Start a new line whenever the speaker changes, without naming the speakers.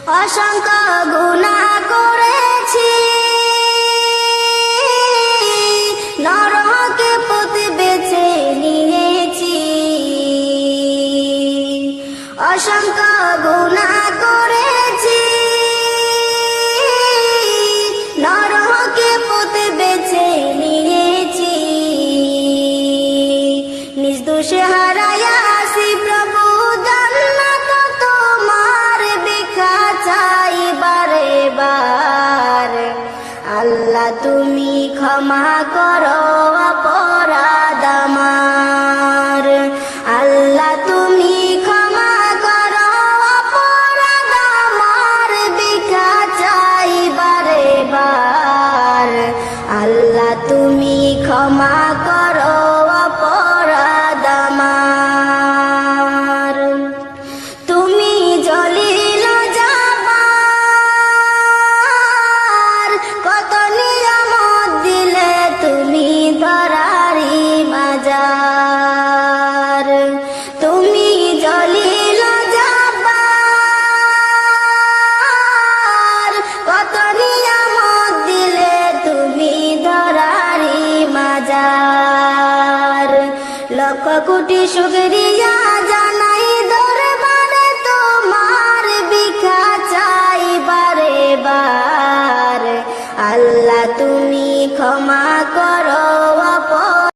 অসংখ্য গুনাহ করেছি, নরকে পথ বেছে নিয়েছি। অসংখ্য গুনাহ করেছি, নরকে পথ বেছে নিয়েছি। নিজ দোষে হারায়া আসি প্রভু জান্নাত তোমার দেখা চাই বারে বার। আল্লাহ তুমি ক্ষমা করো অপরাধ আমার, আল্লাহ তুমি ক্ষমা করো অপরাধ আমার, দেখা চাই বারে বার। আল্লাহ তুমি ক্ষমা করো অপরাধ আমার। তুমি জলিল জব্বার, কত নিয়ামত দিলে তুমি ধরারি মাজার। তুমি জলিল জব্বার, কত নিয়ামত দিলে তুমি ধরারি মাজার। লক্ষ কোটি শুকরিয়া